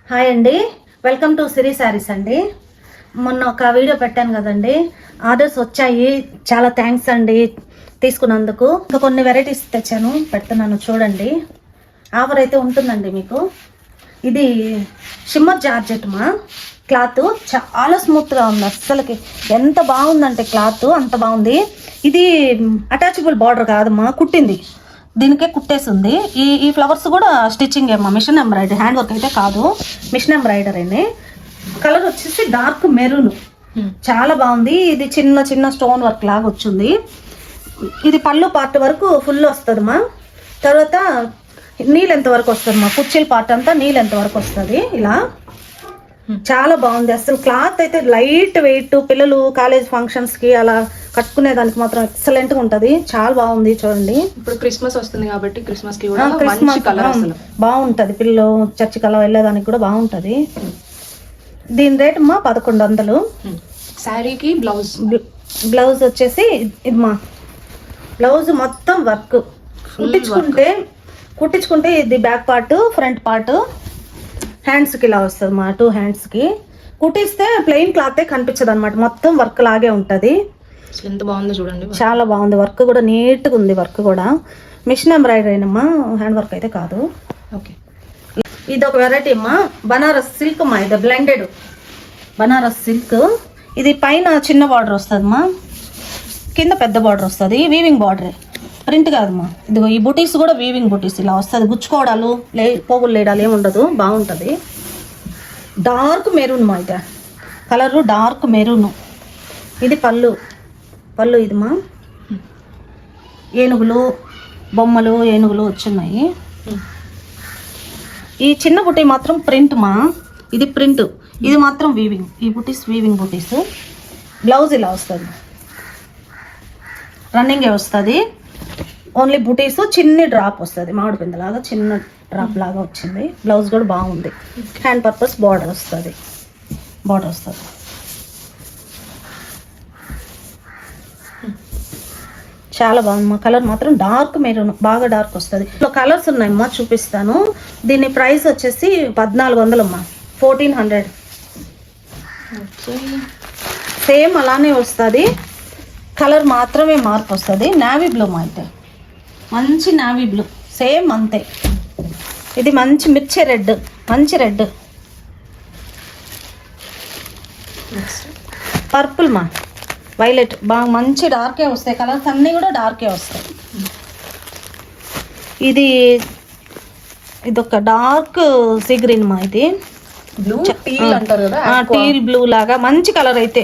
Hi అండి, welcome to సిరి శారీస్ అండి. మొన్న ఒక వీడియో పెట్టాను కదండి, ఆర్డర్స్ వచ్చాయి. చాలా థ్యాంక్స్ అండి తీసుకున్నందుకు. ఇంకా కొన్ని వెరైటీస్ తెచ్చాను, పెడుతున్నాను చూడండి. ఆఫర్ అయితే ఉంటుందండి మీకు. ఇది షిమ్మర్ జార్జెట్ మా క్లాత్ చాలా స్మూత్గా ఉంది. అస్సలకి ఎంత బాగుందంటే క్లాత్ అంత బాగుంది. ఇది అటాచబుల్ బార్డర్ కాదమ్మా, కుట్టింది, దీనికే కుట్టేసింది. ఈ ఫ్లవర్స్ కూడా స్టిచ్చింగ్ ఏమో, మిషన్ ఎంబ్రాయిడరీ, హ్యాండ్ వర్క్ అయితే కాదు, మిషన్ ఎంబ్రాయిడరీని. కలర్ వచ్చేసి డార్క్ మెరూన్, చాలా బాగుంది. ఇది చిన్న చిన్న స్టోన్ వర్క్ లాగా వచ్చింది. ఇది పళ్ళు పార్ట్ వరకు ఫుల్ వస్తుంది మా. తర్వాత నీళ్ళు ఎంత వరకు వస్తుంది మా, కుర్చీల పార్ట్ అంతా నీళ్ళు ఎంత వరకు వస్తుంది. ఇలా చాలా బాగుంది. అసలు క్లాత్ అయితే లైట్ వెయిట్, పిల్లలు కాలేజ్ ఫంక్షన్స్ కి అలా కట్టుకునే దానికి మాత్రం ఎక్సలెంట్ గా ఉంటది. చాలా బాగుంది చూడండి. ఇప్పుడు క్రిస్మస్ వస్తుంది కాబట్టి క్రిస్మస్ కి కూడా మంచి కలర్ అసలు బాగుంటది. పిల్లలు చర్చికి అలా వెళ్ళేదానికి కూడా బాగుంటది. దీని రేట్ మా 1100. శారీకి బ్లౌజ్ వచ్చేసి ఇది మా బ్లౌజ్ మొత్తం వర్క్ కుట్టించుకుంటే ఇది బ్యాక్ పార్ట్, ఫ్రంట్ పార్ట్, హ్యాండ్స్కి ఇలా వస్తుంది మా. 2 హ్యాండ్స్కి కుట్టిస్తే ప్లెయిన్ క్లాతే కనిపించదు అనమాట, మొత్తం వర్క్ లాగే ఉంటుంది. ఎంత బాగుందో చూడండి, చాలా బాగుంది. వర్క్ కూడా నీట్గా ఉంది. వర్క్ కూడా మిషన్ ఎంబ్రాయిడరీ అమ్మా, హ్యాండ్ వర్క్ అయితే కాదు. ఓకే, ఇది ఒక వెరైటీ అమ్మా, బనారస్ సిల్క్ అమ్మా. ఇది బ్లెండెడ్ బనారస్ సిల్క్. ఇది పైన చిన్న బార్డర్ వస్తుంది అమ్మా, కింద పెద్ద బార్డర్ వస్తుంది. వీవింగ్ బార్డరే, ప్రింట్ కాదమ్మా. ఇదిగో ఈ బుటీస్ కూడా వీవింగ్ బుటీస్ ఇలా వస్తుంది. గుచ్చుకోవడాలు పోగులు లేడాలు ఏమి ఉండదు, బాగుంటుంది. డార్క్ మెరూన్ మా, ఇది కలరు డార్క్ మెరూన్. ఇది పళ్ళు ఇది మా. ఏనుగులు బొమ్మలు, ఏనుగులు వచ్చున్నాయి. ఈ చిన్న బుటీ మాత్రం ప్రింట్ మా, ఇది ప్రింట్, ఇది మాత్రం వీవింగ్. ఈ బుటీస్ వీవింగ్ బుటీస్. బ్లౌజ్ ఇలా వస్తుంది, రన్నింగే వస్తుంది. ఓన్లీ బుటీస్ చిన్న డ్రాప్ వస్తుంది, మామిడి పిందలాగా చిన్న డ్రాప్ లాగా వచ్చింది. బ్లౌజ్ కూడా బాగుంది. హ్యాండ్ పర్పస్ బార్డర్ వస్తుంది. చాలా బాగుంది మా. కలర్ మాత్రం డార్క్ మెరూన్, బాగా డార్క్ వస్తుంది. ఇంట్లో కలర్స్ ఉన్నాయమ్మా, చూపిస్తాను. దీని ప్రైస్ వచ్చేసి 1400 అమ్మా, 1400. సేమ్ అలానే వస్తుంది, కలర్ మాత్రమే మార్పు వస్తుంది. నావీ బ్లూ మా, అయితే మంచి నావీ బ్లూ, సేమ్ అంతే. ఇది మంచి మిర్చి రెడ్, మంచి రెడ్. పర్పుల్ మా, వైలెట్, బాగా మంచి డార్కే వస్తాయి. కలర్స్ అన్నీ కూడా డార్కే వస్తాయి. ఇది ఒక డార్క్ సీ గ్రీన్ మా. ఇది బ్లూ టీల్ అంటారు కదా, టీల్ బ్లూ లాగా మంచి కలర్. అయితే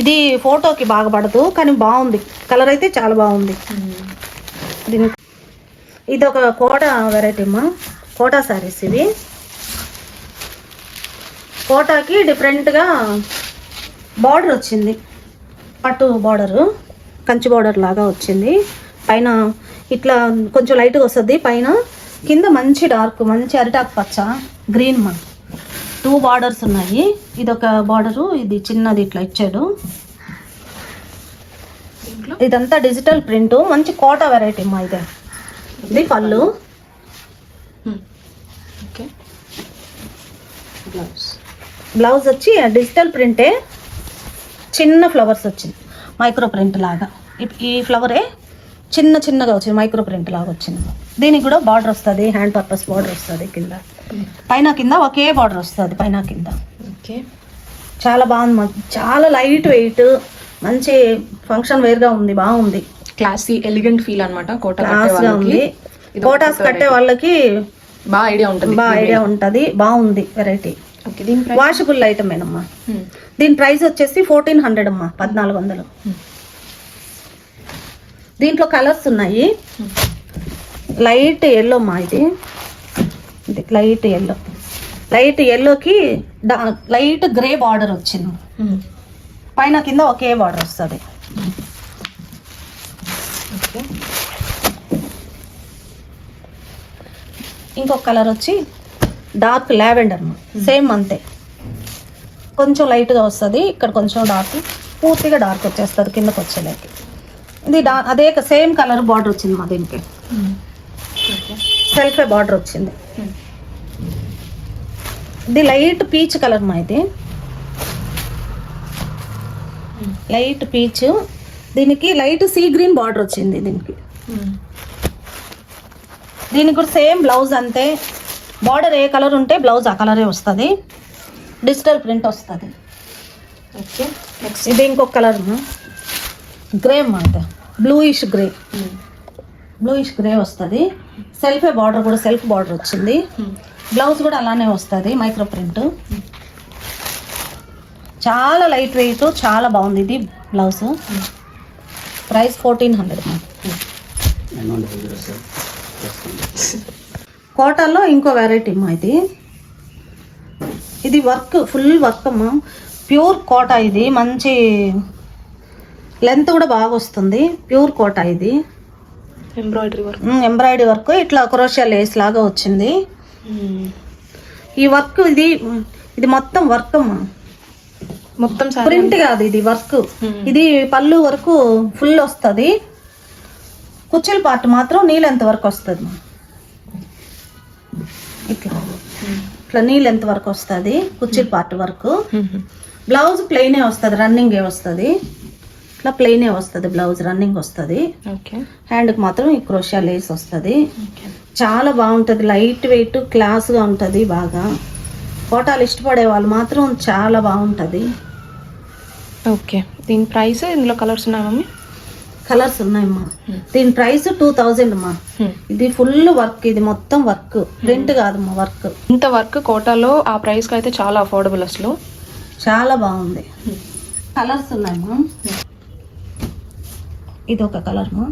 ఇది ఫోటోకి బాగా పడదు కానీ బాగుంది కలర్, అయితే చాలా బాగుంది. ఇది ఒక కోటా వెరైటీ అమ్మా, కోటా శారీస్. ఇవి కోటాకి డిఫరెంట్గా బార్డర్ వచ్చింది, పట్టు బార్డరు, కంచి బార్డర్ లాగా వచ్చింది. పైన ఇట్లా కొంచెం లైట్గా వస్తుంది పైన, కింద మంచి డార్క్, మంచి అరిటాకు పచ్చ గ్రీన్ మా. 2 బార్డర్స్ ఉన్నాయి. ఇది ఒక బార్డరు, ఇది చిన్నది ఇట్లా ఇచ్చాడు. ఇదంతా డిజిటల్ ప్రింట్, మంచి కోటా వెరైటీ మా. ఇది పళ్ళు. బ్లౌజ్ వచ్చి డిజిటల్ ప్రింటే, చిన్న ఫ్లవర్స్ వచ్చింది, మైక్రో ప్రింట్ లాగా. ఈ ఫ్లవరే చిన్నగా వచ్చింది, మైక్రో ప్రింట్ లాగా వచ్చింది. దీనికి కూడా బార్డర్ వస్తుంది, హ్యాండ్ పర్పస్ బార్డర్ వస్తుంది. పైన కింద ఒకే బార్డర్ వస్తుంది, పైన కింద. ఓకే, చాలా బాగుంది, చాలా లైట్ వెయిట్, మంచి ఫంక్షన్ వేర్గా ఉంది, బాగుంది. క్లాసీ ఎలిగెంట్ ఫీల్ అనమాట. కోటాస్ కట్టే వాళ్ళకి బాగా ఐడియా ఉంటుంది. బాగుంది వెరైటీ. Washable item ఏనమ్మా. దీని ప్రైస్ వచ్చేసి 1400 అమ్మా, 1400. దీంట్లో కలర్స్ ఉన్నాయి. లైట్ ఎల్లో అమ్మా, ఇది లైట్ ఎల్లోకి లైట్ గ్రే బార్డర్ వచ్చింది. పైన కింద ఒకే బార్డర్ వస్తుంది. ఇంకొక కలర్ వచ్చి డార్క్ లావెండర్, సేమ్ అంతే, కొంచెం లైట్గా వస్తుంది. ఇక్కడ కొంచెం డార్క్, పూర్తిగా డార్క్ వచ్చేస్తుంది కిందకి వచ్చేలాకి. ఇది అదే సేమ్ కలర్ బార్డర్ వచ్చింది మా. దీనికి సెల్ఫ్ బార్డర్ వచ్చింది. ఇది లైట్ పీచ్ కలర్ మా, ఇది లైట్ పీచ్, దీనికి లైట్ సీ గ్రీన్ బార్డర్ వచ్చింది దీనికి. దీనికి కూడా సేమ్ బ్లౌజ్ అంతే, బార్డర్ ఏ కలర్ ఉంటే బ్లౌజ్ ఆ కలరే వస్తుంది, డిజిటల్ ప్రింట్ వస్తుంది. ఓకే నెక్స్ట్ ఇది ఇంకొక కలర్ గ్రే అన్నమాట, బ్లూయిష్ గ్రే, బ్లూయిష్ గ్రే వస్తుంది. సెల్ఫే బార్డర్ కూడా సెల్ఫ్ బార్డర్ వచ్చింది, బ్లౌజ్ కూడా అలానే వస్తుంది మైక్రో ప్రింట్. చాలా లైట్ వెయిట్, చాలా బాగుంది ఇది బ్లౌజ్. ప్రైస్ 1400. కోటాలో ఇంకో వెరైటీ అమ్మా ఇది. ఇది వర్క్, ఫుల్ వర్క్ అమ్మా, ప్యూర్ కోటా. ఇది మంచి లెంత్ కూడా బాగా వస్తుంది, ప్యూర్ కోటా ఇది. ఎంబ్రాయిడరీ వర్క్, ఎంబ్రాయిడరీ వర్క్ ఇట్లా క్రోషియా లేస్ లాగా వచ్చింది. ఈ వర్క్ ఇది ఇది మొత్తం వర్క్ అమ్మా, మొత్తం ప్రింట్ కాదు ఇది వర్క్. ఇది పళ్ళు వరకు ఫుల్ వస్తుంది, కుచ్చిల పార్ట్ మాత్రం నీ లెంత్ వరకు వస్తుంది. ఇట్లా ఇట్లా నీ లెంత్ వరకు వస్తుంది కుచ్చిల పార్ట్ వరకు. బ్లౌజ్ ప్లెయినే వస్తుంది, రన్నింగ్ ఏ వస్తుంది, ఇట్లా ప్లెయినే వస్తుంది బ్లౌజ్, రన్నింగ్ వస్తుంది. ఓకే హ్యాండ్కి మాత్రం ఈ క్రోషియా లేస్ వస్తుంది. చాలా బాగుంటుంది, లైట్ వెయిట్, క్లాస్గా ఉంటుంది బాగా. కోటాలు ఇష్టపడే వాళ్ళు మాత్రం చాలా బాగుంటుంది. ఓకే దీని ప్రైస్, ఇందులో కలర్స్ ఉన్నాయి మమ్మీ? కలర్స్ ఉన్నాయమ్మా. దీని ప్రైస్ 2000 అమ్మా. ఇది ఫుల్ వర్క్, ఇది మొత్తం వర్క్, ప్రింట్ కాదమ్మా వర్క్. ఇంత వర్క్ కోటాలో ఆ ప్రైస్కి అయితే చాలా అఫోర్డబుల్ అసలు, చాలా బాగుంది. కలర్స్ ఉన్నాయమ్మా. ఇది ఒక కలర్ మా,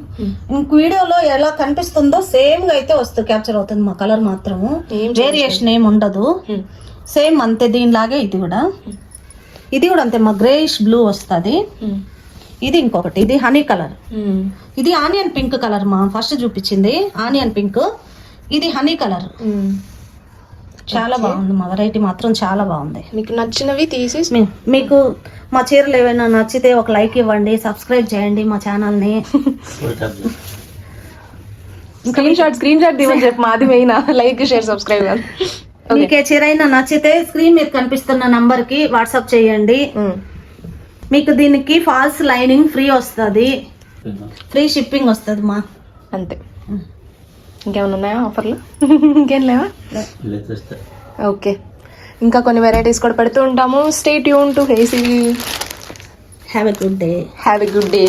ఇంక వీడియోలో ఎలా కనిపిస్తుందో సేమ్ గా అయితే వస్తుంది, క్యాప్చర్ అవుతుంది మా. కలర్ మాత్రము వేరియేషన్ ఏమి ఉండదు, సేమ్ అంతే. దీనిలాగే ఇది కూడా, ఇది కూడా అంతే మా, గ్రేయిష్ బ్లూ వస్తుంది. ఇది ఇంకొకటి, ఇది హనీ కలర్, ఇది ఆనియన్ పింక్ కలర్ మా, ఫస్ట్ చూపించింది ఆనియన్ పింక్, ఇది హనీ కలర్. చాలా బాగుంది మా, వెరైటీ మాత్రం చాలా బాగుంది. మీకు నచ్చినవి తీసి మీకు మా చీరలు ఏమైనా నచ్చితే ఒక లైక్ ఇవ్వండి, సబ్స్క్రైబ్ చేయండి మా ఛానల్ని. స్క్రీన్ షాట్ తీయమని చెప్పి మాది మెయిన్, లైక్ షేర్ సబ్స్క్రైబ్. మీకు ఏ చీర అయినా నచ్చితే స్క్రీన్ మీద కనిపిస్తున్న నంబర్ కి వాట్సాప్ చేయండి. మీకు దీనికి ఫాల్స్ లైనింగ్ ఫ్రీ వస్తుంది, ఫ్రీ షిప్పింగ్ వస్తుంది మా. అంతే, ఇంకేమైనా ఉన్నాయా ఆఫర్లు? ఇంకేం లేవా? ఓకే, ఇంకా కొన్ని వెరైటీస్ కూడా పెడుతూ ఉంటాము. స్టే ట్యూన్ టు హేసీ. Have a good day. Have a good day.